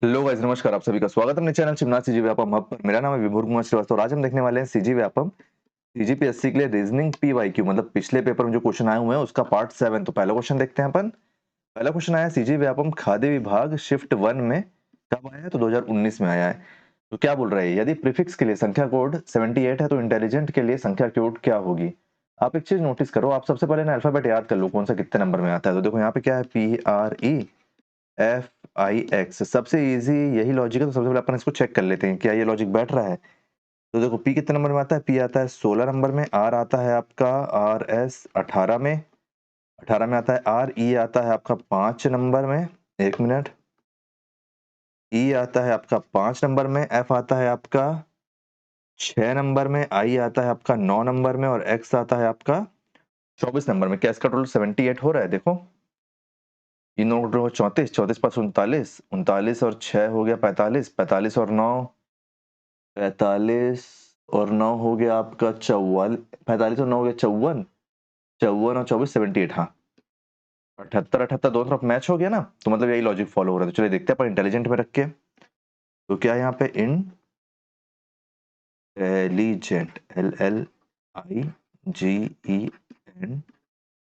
Hello guys, नमस्कार। आप सभी का स्वागत है अपने channel Shivnath CG Vyapam hub पर। मेरा नाम है विभोर कुमार श्रीवास्तव और आज हम देखने वाले हैं सीजी व्यापम सीजीपीएससी के लिए रीजनिंग पीवाईक्यू, मतलब पिछले पेपर में जो क्वेश्चन आए हुए हैं उसका पार्ट 7। तो पहला क्वेश्चन देखते हैं अपन। पहला क्वेश्चन आया, सीजी व्यापम खाद्य विभाग शिफ्ट 1 में कब आया है? तो 2019 में आया है। तो क्या बोल रहा है, यदि प्रीफिक्स के लिए संख्या कोड 78 है तो इंटेलिजेंट के लिए संख्या कोड क्या होगी? आप एक चीज नोटिस करो, आप सबसे पहले ना अल्फाबेट याद कर लो कौन सा कितने नंबर में आता है। तो देखो यहाँ पे क्या है, PREFIX, सबसे इजी यही लॉजिक है। तो सबसे पहले अपन इसको चेक कर लेते हैं क्या ये लॉजिक बैठ रहा है। तो देखो पी कितने नंबर में आता है, पी आता है 16 नंबर में, आर आता है आपका RS 18 में, 18 में आता है आर, ई आता है आपका 5 नंबर में, एक मिनट, ई आता है आपका 5 नंबर में, एफ आता है आपका 6 नंबर में, आई आता है आपका 9 नंबर में और एक्स आता है आपका 24 नंबर में। क्या इसका टोटल 78 हो रहा है? देखो इन दोनों 34, 34 पाँच 39, 39 और 6 हो गया 45, 45 और 9, 45 और 9 हो गया आपका 54, 45 और 9 हो गया 54, 54 और 24 78। हाँ, 78 78 दोनों तरफ मैच हो गया ना, तो मतलब यही लॉजिक फॉलो हो रहा है। तो चलिए देखते हैं अपन इंटेलिजेंट में रख के। तो क्या है यहाँ पे, इंटेलिजेंट, LLIGENT,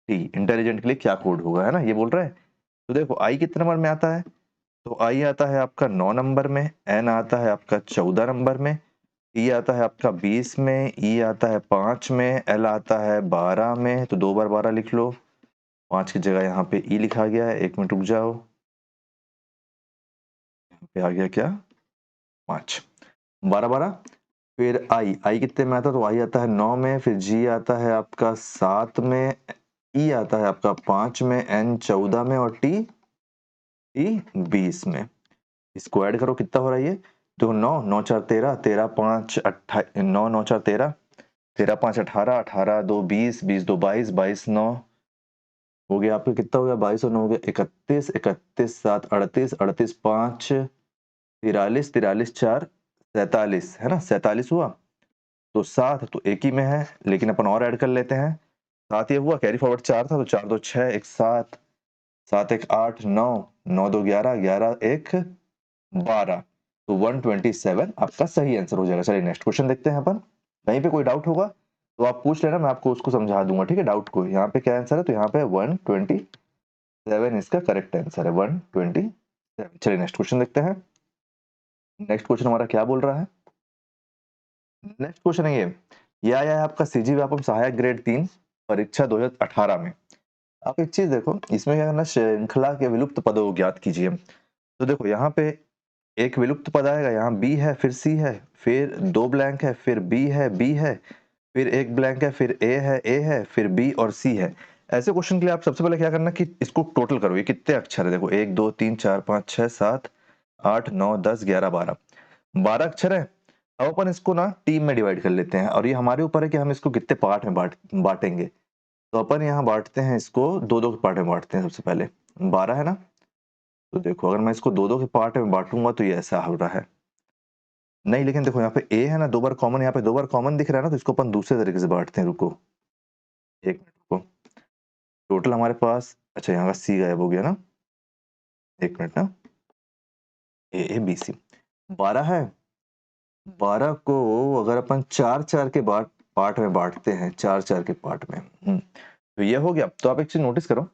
इंटेलिजेंट के लिए क्या कोड होगा, है ना, ये बोल रहा है। तो देखो आई कितने नंबर में आता है, तो आई आता है आपका 9 नंबर में, एन आता है आपका 14 नंबर में, ई आता है आपका 20 में, ई आता है 5 में, एल आता है 12 में। तो 2 बार 12 लिख लो, 5 की जगह यहाँ पे ई लिखा गया है। एक मिनट रुक जाओ, यहाँ पे आ गया क्या, 5, 12 12। फिर आई, आई कितने में आता है, तो आई आता है 9 में, फिर जी आता है आपका 7 में, ई आता है आपका 5 में, एन 14 में और टी 20 में। इसको ऐड करो, कितना हो रहा है ये, देखो 9 9 4 13, 13 5 18, 9 9 4 13, 13 5 18, 18 2 20, 20 2 22, 22 9 हो गया आपका, कितना हो गया, 22 और 9 हो गया 31, 31 7 38, 38 5 43, 43 4 47, है ना, 47 हुआ। तो 7 तो एक ही में है, लेकिन अपन और ऐड कर लेते हैं। 7 ये हुआ, कैरी फॉरवर्ड 4 था, तो 4 2 6, 1 7, 7 1 8 9, 9 2 11, 11 1 12। तो 127 आपका सही आंसर हो जाएगा। चलिए नेक्स्ट क्वेश्चन देखते हैं अपन। कहीं पे कोई डाउट होगा तो आप पूछ लेना, मैं आपको उसको समझा दूंगा, ठीक है। डाउट को यहाँ पे क्या आंसर है, तो यहाँ पे 127 इसका करेक्ट आंसर है, 127। चलिए नेक्स्ट क्वेश्चन देखते हैं। नेक्स्ट क्वेश्चन हमारा क्या बोल रहा है, नेक्स्ट क्वेश्चन है ये आया है आपका सीजी व्यापम सहायक ग्रेड 3 परीक्षा 2018 में। आप एक चीज देखो, इसमें क्या करना, श्रृंखला के विलुप्त पदों को ज्ञात कीजिए। तो देखो यहाँ पे एक विलुप्त पद आएगा, यहाँ बी है, फिर सी है, फिर 2 ब्लैंक है, फिर बी है, बी है, फिर एक ब्लैंक है, फिर ए है, फिर बी और सी है। ऐसे क्वेश्चन के लिए आप सबसे पहले क्या करना कि इसको टोटल करो, ये कितने अक्षर है, देखो 1 2 3 4 5 6 7 8 9 10 11 12, 12 अक्षर है। अब अपन इसको ना टीम में डिवाइड कर लेते हैं और ये हमारे ऊपर है कि हम इसको कितने पार्ट में बांटेंगे। तो अपन यहाँ बांटते हैं इसको, दो दो पार्ट में बांटते हैं। सबसे पहले 12 है ना, तो देखो अगर मैं इसको दो दो के पार्ट में बांटूंगा तो ये ऐसा हो रहा है, नहीं लेकिन देखो यहाँ पे ए है ना, 2 बार कॉमन, यहाँ पे 2 बार कॉमन दिख रहा है ना, तो इसको अपन दूसरे तरीके से बांटते हैं। रुको एक मिनट रुको, टोटल हमारे पास, अच्छा यहाँ का सी गायब हो गया ना, एक मिनट ना, A B C 12 है। 12 को अगर अपन 4 4 के पार्ट में बांटते हैं, 4 4 के पार्ट में, तो ये हो गया। तो आप एक चीज नोटिस करो,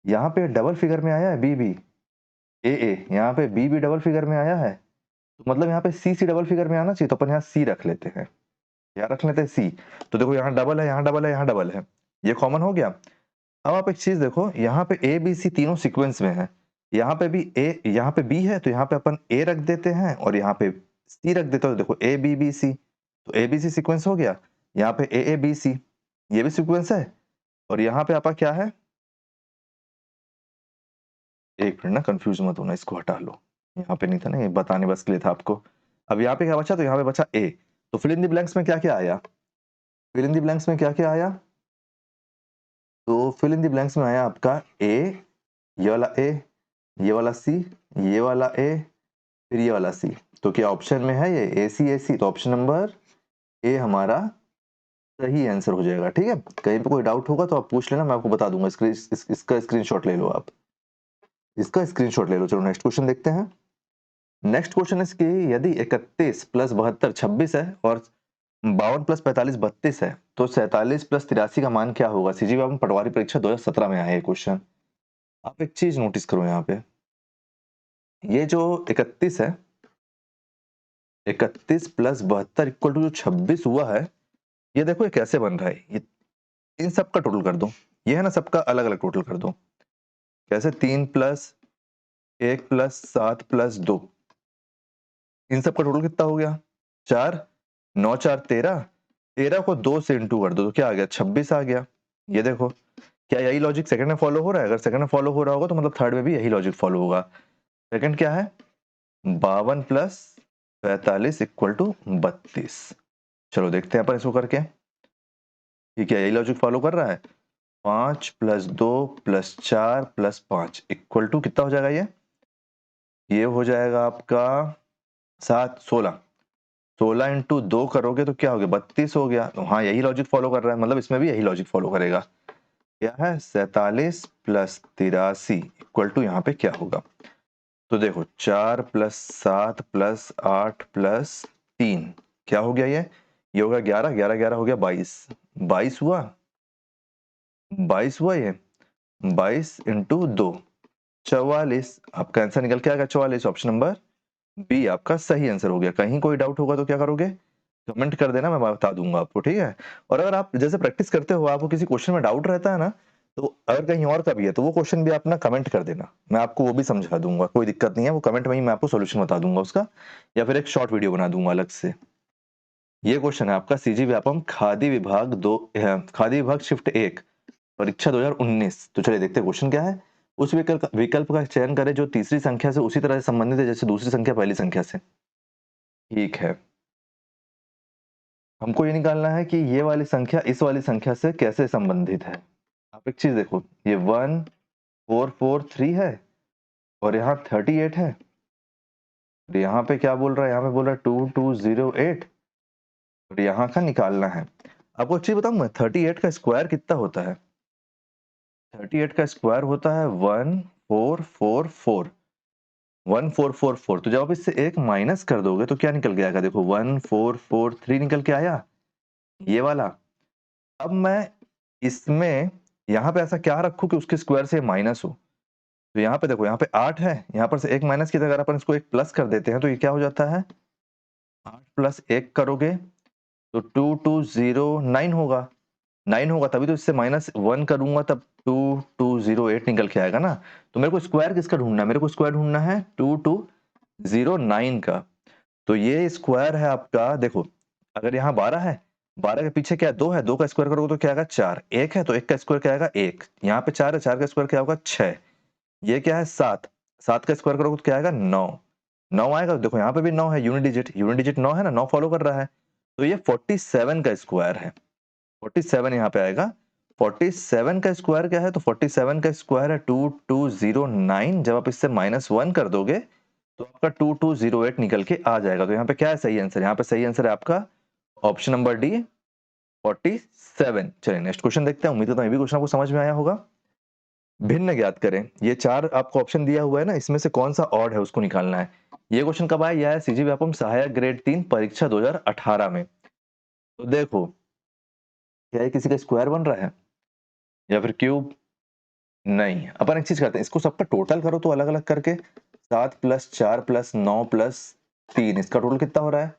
यहाँ पे डबल फिगर में आया है बी ए, यहाँ पे बी डबल फिगर में आया है, तो मतलब यहाँ पे सी डबल फिगर में आना चाहिए। तो अपन यहाँ सी रख लेते हैं, यहाँ रख लेते हैं सी। तो देखो यहाँ डबल है, यहाँ डबल है, यहाँ डबल है, ये कॉमन हो गया। अब आप एक चीज देखो, यहाँ पे ए बी सी तीनों सीक्वेंस में है, यहाँ पे भी ए, यहाँ पे बी है, तो यहाँ पे अपन ए रख देते हैं और यहाँ पे सी रख देते हो। तो देखो ए बी बी सी, तो ए बी सी सीक्वेंस हो गया। यहाँ पे ए बी सी, ये भी सीक्वेंस है। और यहाँ पे आपका क्या है, एक मिनट ना, कंफ्यूज मत होना, इसको हटा लो, यहाँ पे नहीं था ना, ये बताने बस के लिए था आपको। अब यहाँ पे क्या बचा, तो यहाँ पे बचा ए। तो फिल इन द ब्लैंक्स में क्या क्या आया, फिल इन द ब्लैंक्स में क्या क्या आया, तो फिल इन द ब्लैंक्स में आया आपका ए, ये वाला ए, ये वाला सी, ये वाला ए, फिर ये वाला सी। तो क्या ऑप्शन में है ये ए सी, तो ऑप्शन नंबर ए हमारा सही आंसर हो जाएगा। ठीक है, कहीं पे कोई डाउट होगा तो आप पूछ लेना, मैं आपको बता दूंगा। इसका स्क्रीनशॉट ले लो आप। इसका स्क्रीनशॉट ले लो। चलो नेक्स्ट क्वेश्चन देखते हैं। नेक्स्ट क्वेश्चन इज कि यदि 31 प्लस 72 26 है और 52 प्लस 45 32 है तो 47 प्लस 83 का मान क्या होगा? सीजी बाबू पटवारी परीक्षा 2017 में आया है क्वेश्चन। आप एक चीज नोटिस करो यहाँ पे, ये जो 31 है, 31 प्लस 72 इक्वल टू जो 26 हुआ है, ये देखो ये कैसे बन रहा है। ये इन सब का टोटल कर दो, ये है ना, सबका अलग अलग टोटल कर दो। कैसे? 3 प्लस 1 प्लस 7 प्लस 2, इन सब का टोटल कितना हो गया? 4, 9 4 13, 13 को 2 से इंटू कर दो तो क्या आ गया? 26 आ गया। ये देखो, क्या यही लॉजिक सेकंड में फॉलो हो रहा है? अगर सेकंड में फॉलो हो रहा होगा तो मतलब थर्ड में भी यही लॉजिक फॉलो होगा। सेकंड क्या है? 52 प्लस 45 इक्वल टू 32। चलो देखते हैं अपन इसको करके, ये क्या यही लॉजिक फॉलो कर रहा है? 5 plus 2 plus 4 plus 5 equal to कितना हो जाएगा? ये हो जाएगा आपका 7 16, 16 इंटू 2 करोगे तो क्या हो गया? 32 हो गया। तो हाँ, यही लॉजिक फॉलो कर रहा है, मतलब इसमें भी यही लॉजिक फॉलो करेगा। क्या है? 47 प्लस 83 इक्वल टू यहाँ पे क्या होगा? तो देखो 4 प्लस 7 प्लस 8 प्लस 3 क्या हो गया? ये होगा 11, 11 11 हो गया 22, 22 हुआ, 22 हुआ ये, 22 इंटू 2 44। आपका आंसर निकल के आएगा 44। ऑप्शन नंबर बी आपका सही आंसर हो गया। कहीं कोई डाउट होगा तो क्या करोगे? कमेंट कर देना, मैं बता दूंगा आपको, ठीक है। और अगर आप जैसे प्रैक्टिस करते हो, आपको किसी क्वेश्चन में डाउट रहता है ना, तो अगर कहीं और का भी है तो वो क्वेश्चन भी आप ना कमेंट कर देना, मैं आपको वो भी समझा दूंगा, कोई दिक्कत नहीं है। वो कमेंट में ही मैं आपको सोल्यूशन बता दूंगा उसका, या फिर एक शॉर्ट वीडियो बना दूंगा अलग से। ये क्वेश्चन है आपका सीजी व्यापम खादी विभाग खादी विभाग शिफ्ट 1 परीक्षा 2019। तो चलिए देखते हैं क्वेश्चन क्या है। उस विकल्प का चयन करें जो तीसरी संख्या से उसी तरह से संबंधित है जैसे दूसरी संख्या पहली संख्या से। ठीक है, हमको ये निकालना है कि ये वाली संख्या इस वाली संख्या से कैसे संबंधित है। आप एक चीज देखो, ये 1 4 4 3 है और यहाँ 38 है, और यहाँ पे क्या बोल रहा है? यहाँ पे बोल रहा है 2 2 0 8, और यहाँ का निकालना है। आपको एक चीज बताऊं मैं, 38 का स्क्वायर कितना होता है? 38 का स्क्वायर होता है 1444, 1444। तो जब आप इससे एक माइनस कर दोगे तो क्या निकल के आएगा? देखो 1443 निकल के आया, ये वाला। अब मैं इसमें यहाँ पे ऐसा क्या रखूं कि उसके स्क्वायर से माइनस हो? तो यहाँ पे देखो, यहाँ पे 8 है, यहाँ पर से एक माइनस की, अगर अपन इसको एक प्लस कर देते हैं तो ये क्या हो जाता है? 8 प्लस 1 करोगे तो 2209 होगा, 9 होगा, तभी तो इससे -1 करूंगा तब 2208 निकल के आएगा ना। तो मेरे को स्क्वायर किसका ढूंढना है? मेरे को स्क्वायर ढूंढना है 2209 का। तो ये स्क्वायर है आपका, देखो अगर यहाँ 12 है, 12 के पीछे क्या है? 2 है, 2 का स्क्वायर करोगे तो क्या आएगा? 4। 1 है तो 1 का स्क्वायर क्या आएगा? 1। यहाँ पे 4 है, 4 का स्क्वायर क्या होगा? 6। ये क्या है? 7, 7 का स्क्वायर करोगे तो क्या आएगा? 9। 9 आएगा, देखो यहाँ पे भी 9 है, यूनिट डिजिट 9 है ना, 9 फॉलो कर रहा है। तो ये 47 का स्क्वायर है, 47 यहाँ पे आएगा। 47 का स्क्वायर क्या है? तो 47 का स्क्वायर है 2209। जब आप इससे -1 कर दोगे तो आपका 2208 निकल के आ जाएगा। तो यहाँ पे क्या है सही आंसर? यहाँ पे सही आंसर है आपका ऑप्शन नंबर डी 47। चलिए नेक्स्ट क्वेश्चन देखते हैं। उम्मीद करता हूं ये भी क्वेश्चन आपको समझ में आया होगा। भिन्न ज्ञात करें, ये 4 आपको ऑप्शन दिया हुआ है ना, इसमें से कौन सा ऑड है उसको निकालना है। ये क्वेश्चन कब आया? यह है सीजी व्यापम सहायक ग्रेड 3 परीक्षा 2018 में। तो देखो, क्या ये किसी का स्क्वायर बन रहा है या फिर क्यूब? नहीं। अपन एक चीज करते हैं, इसको सबका टोटल करो तो अलग अलग करके, 7 प्लस 4 प्लस 9 प्लस 3, इसका टोटल कितना हो रहा है?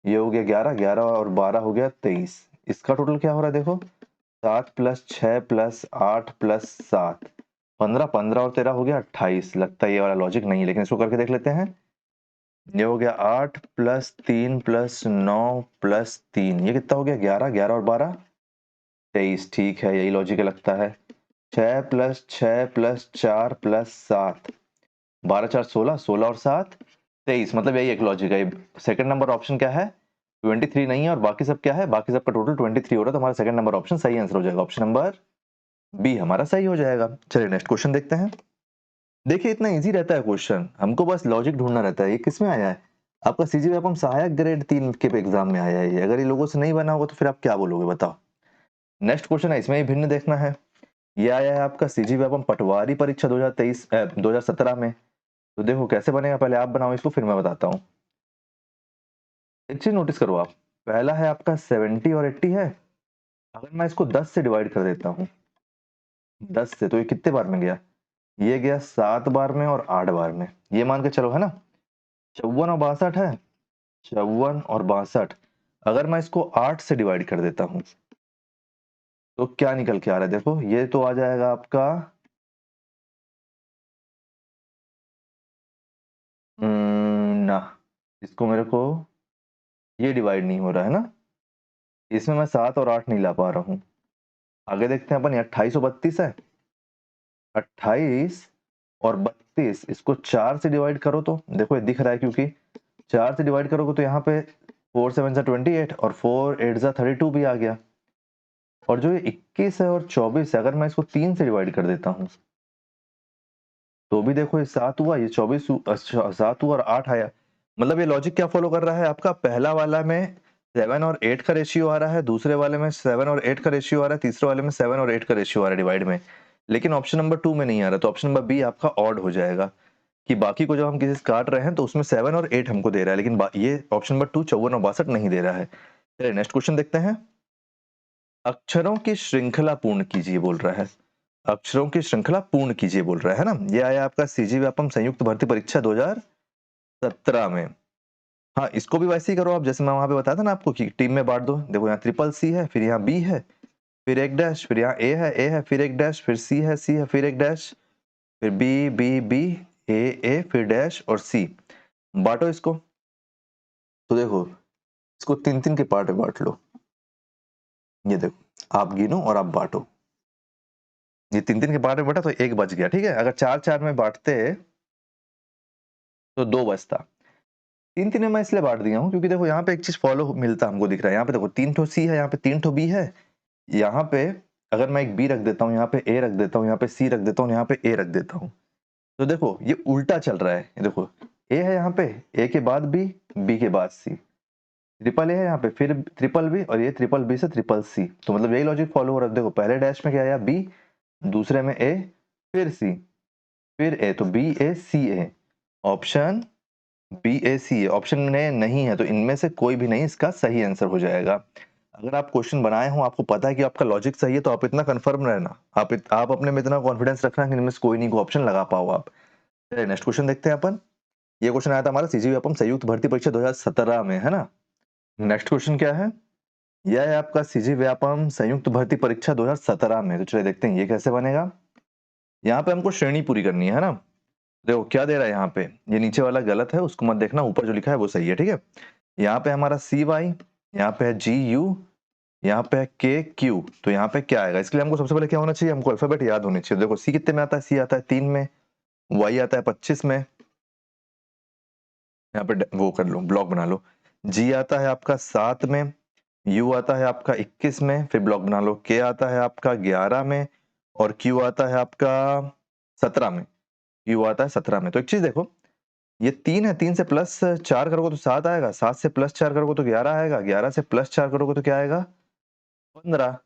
ये हो गया 11, 11 और 12 हो गया 23। इसका टोटल क्या हो रहा है? देखो 7 प्लस 6 प्लस 8 प्लस 7, 15, 15 और 13 हो गया 28। लगता है ये वाला लॉजिक नहीं है, लेकिन इसको करके देख लेते हैं। ये हो गया 8 प्लस 3 प्लस 9 प्लस 3, ये कितना हो गया? 11, 11 और 12 23। ठीक है, यही लॉजिक लगता है। 6 प्लस 6 प्लस 4 प्लस 7, 12 4 16, 16 और 7 23, मतलब यही एक लॉजिक है। सेकंड नंबर ऑप्शन क्या है? 23 नहीं है, और बाकी सब क्या है? बाकी सब का टोटल 23 हो रहा है, तो हमारा सेकंड नंबर ऑप्शन सही आंसर हो जाएगा। ऑप्शन नंबर बी हमारा सही हो जाएगा। चलिए नेक्स्ट क्वेश्चन देखते हैं। देखिए इतना इजी रहता है क्वेश्चन, हमको बस लॉजिक ढूंढना रहता है। ये किस में आया है? आपका सीजी व्यापम सहायक ग्रेड 3 के एग्जाम में आया है ये। अगर ये लोगों से नहीं बना होगा तो फिर आप क्या बोलोगे बताओ। नेक्स्ट क्वेश्चन है, इसमें ही भिन्न देखना है। ये आया है आपका सीजी व्यापम पटवारी परीक्षा 2017 में। तो देखो कैसे बनेगा, पहले आप बनाओ इसको फिर मैं बताता हूँ। एक चीज नोटिस करो आप, पहला है आपका 70 और 80 है। अगर मैं इसको 10 से डिवाइड कर देता हूँ, 10 से, तो ये कितने बार में गया, ये गया 7 बार में और 8 बार में, ये मान के चलो है ना। 54 और 62 है, 54 और 62। अगर मैं इसको 8 से डिवाइड कर देता हूं तो क्या निकल के आ रहा है, देखो ये तो आ जाएगा आपका ना, इसको मेरे को ये डिवाइड नहीं हो रहा है ना, इसमें मैं 7 और 8 नहीं ला पा रहा हूं। आगे देखते हैं अपन, 28 और 32 है, 28 और 32 इसको 4 से डिवाइड करो तो देखो ये दिख रहा है, क्योंकि 4 से डिवाइड करोगे तो यहाँ पे 4 7 जा 28 और 4 8 जा 32 भी आ गया। और जो ये 21 है और 24 है, अगर मैं इसको 3 से डिवाइड कर देता हूँ तो भी देखो ये 7 हुआ, ये 24 7 हुआ और 8 आया। मतलब ये लॉजिक क्या फॉलो कर रहा है आपका, पहला वाला में 7 और 8 का रेशियो आ रहा है, दूसरे वाले में 7 और 8 का रेशियो आ रहा है, तीसरे वाले में 7 और 8 का रेशियो आ रहा है डिवाइड में। लेकिन ऑप्शन नंबर 2 में नहीं आ रहा, तो ऑप्शन नंबर बी आपका ऑड हो जाएगा, कि बाकी को जब हम किसी से काट रहे हैं तो उसमें 7 और 8 हमको दे रहा है, लेकिन ये ऑप्शन नंबर 2 54 और 62 नहीं दे रहा है। चलिए नेक्स्ट क्वेश्चन देखते हैं। अक्षरों की श्रृंखला पूर्ण कीजिए बोल रहा है, अक्षरों की श्रृंखला पूर्ण कीजिए बोल रहा है ना। ये आया आपका सीजी व्यापम संयुक्त भर्ती परीक्षा 2017 में। हाँ, इसको भी वैसे ही करो आप, जैसे मैं वहां पे बताया था ना आपको कि टीम में बांट दो। देखो यहाँ ट्रिपल सी है, फिर यहाँ बी है, फिर एक डैश, फिर यहाँ ए है, फिर एक डैश, फिर सी है, फिर एक डैश, फिर बी बी बी, ए फिर डैश और सी। बांटो इसको, तो देखो इसको 3-3 के पार्ट में बांट लो। ये देखो आप गिनो और आप बांटो, ये 3-3 के पार्ट में बांटा तो एक बच गया, ठीक है। अगर 4-4 में बांटते तो 2 बचता। 3-3 में मैं इसलिए बांट दिया हूँ क्योंकि देखो यहाँ पे एक चीज फॉलो मिलता हमको दिख रहा है। यहाँ पे देखो 3 ठो सी है, यहाँ पे 3 ठो बी है, यहाँ पे अगर मैं एक बी रख देता हूँ, यहाँ पे ए रख देता हूँ, यहाँ पे सी रख देता हूँ, यहाँ पे ए रख देता हूँ, तो देखो ये उल्टा चल रहा है। ये देखो ए है यहाँ पे, ए के बाद बी, बी के बाद सी, ट्रिपल ए है यहाँ पे, फिर ट्रिपल बी, और ये ट्रिपल बी से ट्रिपल सी। तो मतलब यही लॉजिक फॉलो हो रहा है। देखो पहले डैश में क्या आया, बी, दूसरे में ए, फिर सी, फिर ए, तो बी ए सी ए, ऑप्शन बी ए सी है। ऑप्शन में नहीं है तो इनमें से कोई भी नहीं इसका सही आंसर हो जाएगा। अगर आप क्वेश्चन बनाए हो, आपको पता है कि आपका लॉजिक सही है, तो आप इतना कंफर्म रहना, आप अपने में इतना कॉन्फिडेंस रखना कि इनमें से कोई नहीं को ऑप्शन लगा पाओ आप। चलिए नेक्स्ट क्वेश्चन देखते हैं अपन। ये क्वेश्चन आया था हमारा सीजी व्यापम संयुक्त भर्ती परीक्षा 2017 में, है ना। नेक्स्ट क्वेश्चन क्या है, यह है आपका सीजी व्यापम संयुक्त भर्ती परीक्षा 2017 में। तो चलिए देखते हैं ये कैसे बनेगा। यहाँ पे हमको श्रेणी पूरी करनी है ना। देखो क्या दे रहा है यहाँ पे, ये नीचे वाला गलत है, उसको मत देखना, ऊपर जो लिखा है वो सही है, ठीक है। यहाँ पे हमारा सी वाई, यहाँ पे है जी यू, यहाँ पे है के क्यू, तो यहाँ पे क्या आएगा। इसके लिए हमको सबसे पहले क्या होना चाहिए, हमको अल्फाबेट याद होने चाहिए। देखो सी कितने में आता है, सी आता है 3 में, वाई आता है 25 में, यहाँ पे वो कर लो, ब्लॉक बना लो। जी आता है आपका 7 में, यू आता है आपका 21 में, फिर ब्लॉक बना लो। के आता है आपका 11 में, और क्यू आता है आपका 17 में, क्यू आता है 17 में। तो एक चीज देखो, ये 3 है, 3 से प्लस 4 करोगे तो 7 आएगा, 7 से प्लस 4 करोगे तो 11 आएगा, 11 से प्लस 4 करोगे तो क्या आएगा, 15।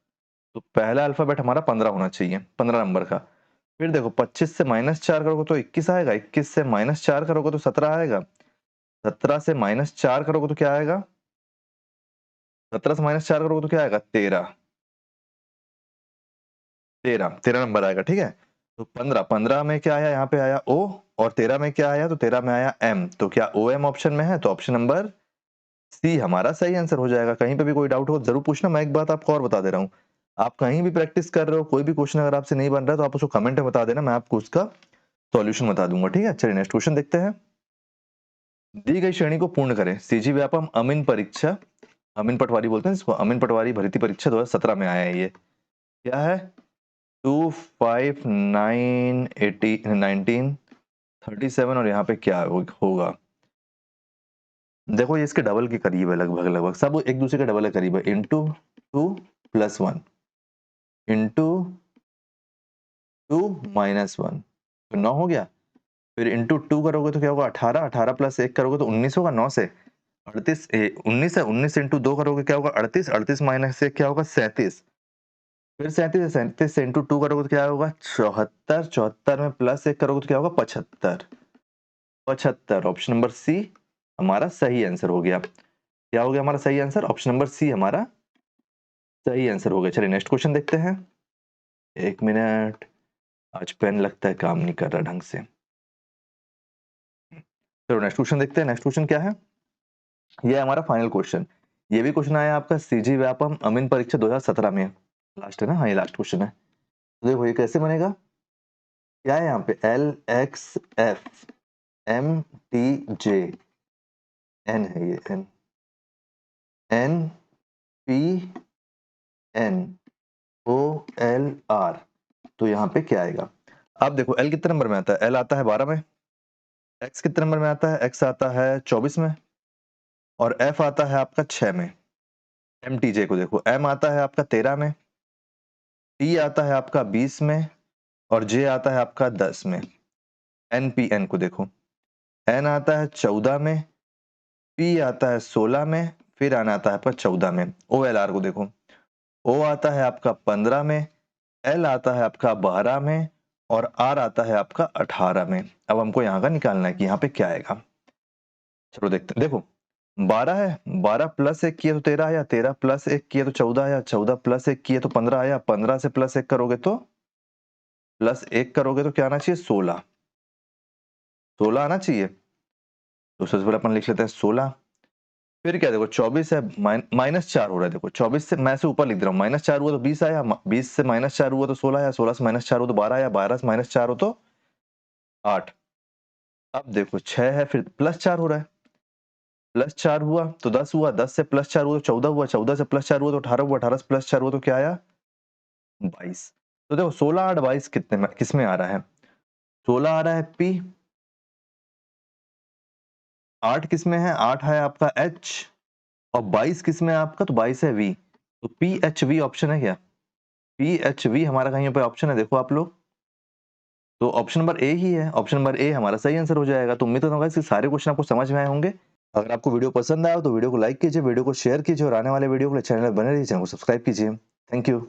तो पहला अल्फाबेट हमारा 15 होना चाहिए, 15 नंबर का। फिर देखो 25 से माइनस 4 करोगे तो 21 आएगा, 21 से माइनस 4 करोगे तो 17 आएगा, 17 से माइनस 4 करोगे तो क्या आएगा, 17 से माइनस 4 करोगे तो क्या आएगा, 13, 13 नंबर आएगा, ठीक है। तो 15, 15 में क्या आया, यहाँ पे आया ओ, और 13 में क्या आया, तो 13 में आया एम। तो क्या ओ एम ऑप्शन में है, तो ऑप्शन नंबर सी हमारा सही आंसर हो जाएगा। कहीं पे भी कोई डाउट हो जरूर पूछना। मैं एक बात आपको और बता दे रहा हूँ, आप कहीं भी प्रैक्टिस कर रहे हो, कोई भी क्वेश्चन अगर आपसे नहीं बन रहा है तो आप उसको कमेंट में बता देना, मैं आपको उसका सॉल्यूशन बता दूंगा, ठीक है। चलिए नेक्स्ट क्वेश्चन देखते हैं। दी गई श्रेणी को पूर्ण करें। सीजी व्यापम अमीन परीक्षा, अमीन पटवारी बोलते हैं इसको, अमीन पटवारी भर्ती परीक्षा 2017 में आया है। ये क्या है, 2 5 9 80 19 37, और यहाँ पे क्या होगा, देखो ये इसके डबल के करीब है, लगभग लगभग सब एक दूसरे के डबल के करीब है। इंटू 2 + 1 इंटू 2 -1, तो 9 हो गया। फिर इंटू 2 करोगे तो क्या होगा, 18, 18 + 1 करोगे तो 19 होगा, 9 से 38 19 है, 19 इंटू 2 करोगे क्या होगा, 38, 38 - 1 क्या होगा, 37। फिर 37 इंटू 2 करोगे तो क्या होगा 74, 74 में प्लस 1 करोगे तो क्या होगा 75, 75। ऑप्शन नंबर सी हमारा सही आंसर हो गया। क्या हो गया हमारा सही आंसर? ऑप्शन नंबर सी हमारा सही आंसर हो गया। चलिए नेक्स्ट क्वेश्चन देखते हैं। 1 मिनट, आज पेन लगता है काम नहीं कर रहा ढंग से। चलो नेक्स्ट क्वेश्चन देखते हैं। नेक्स्ट क्वेश्चन क्या है? ये हमारा फाइनल क्वेश्चन। ये भी क्वेश्चन आया आपका सीजी व्यापम अमीन परीक्षा 2017 में। लास्ट है ना? हाँ, ये लास्ट क्वेश्चन है। तो देखो ये कैसे बनेगा? क्या है यहाँ पे? L X F M T J N है, ये N N P N O L R. तो यहाँ पे क्या आएगा? अब देखो एल कितने नंबर में आता है? एल आता है 12 में। एक्स कितने नंबर में आता है? एक्स आता है 24 में। और एफ आता है आपका 6 में। एम टी जे को देखो, एम आता है आपका 13 में, टी आता है आपका 20 में, और जे आता है आपका 10 में। एन पी एन को देखो, एन आता है 14 में, पी आता है 16 में, फिर एन आता है आपका 14 में। ओ एल आर को देखो, ओ आता है आपका 15 में, एल आता है आपका 12 में, और आर आता है आपका 18 में। अब हमको यहाँ का निकालना है कि यहाँ पे क्या आएगा। चलो देखते हैं। देखो 12 है, 12 प्लस 1 किए तो 13 आया, 13 प्लस 1 किए तो 14 आया, 14 प्लस 1 किए तो 15 आया, 15 से प्लस 1 करोगे तो क्या आना चाहिए? 16, 16 आना चाहिए। तो सबसे पहले अपन लिख लेते हैं 16। फिर क्या देखो 24 है, माइनस 4 हो रहा है। देखो 24 से मैं से ऊपर लिख दे रहा हूँ, माइनस 4 हुआ तो 20 आया, 20 से माइनस 4 हुआ तो 16 आया, 16 से माइनस 4 हुआ तो 12 आया, 12 से माइनस 4 हो तो 8। अब देखो 6 है, फिर प्लस 4 हो रहा है, प्लस 4 हुआ तो 10 हुआ, 10 से प्लस 4 हुआ तो 14 हुआ, 14 से प्लस 4 हुआ तो 18 हुआ, 18 से प्लस 4 हुआ तो क्या आया? 22। तो देखो 16, 8, 22 कितने में, किस में आ रहा है? 16 आ रहा है पी, 8 किस में है? 8 है आपका एच, और 22 किस में है आपका? तो 22 है वी। तो पी एच वी ऑप्शन है क्या? पी एच वी हमारा कहीं पे ऑप्शन है, देखो आप लोग। तो ऑप्शन नंबर ए ही है, ऑप्शन नंबर ए हमारा सही आंसर हो जाएगा। तो उम्मीद करता हूँ कि सारे क्वेश्चन आपको समझ में आए होंगे। अगर आपको वीडियो पसंद आया तो वीडियो को लाइक कीजिए, वीडियो को शेयर कीजिए, और आने वाले वीडियो के लिए चैनल बने रहिए, चैनल को सब्सक्राइब कीजिए। Thank you.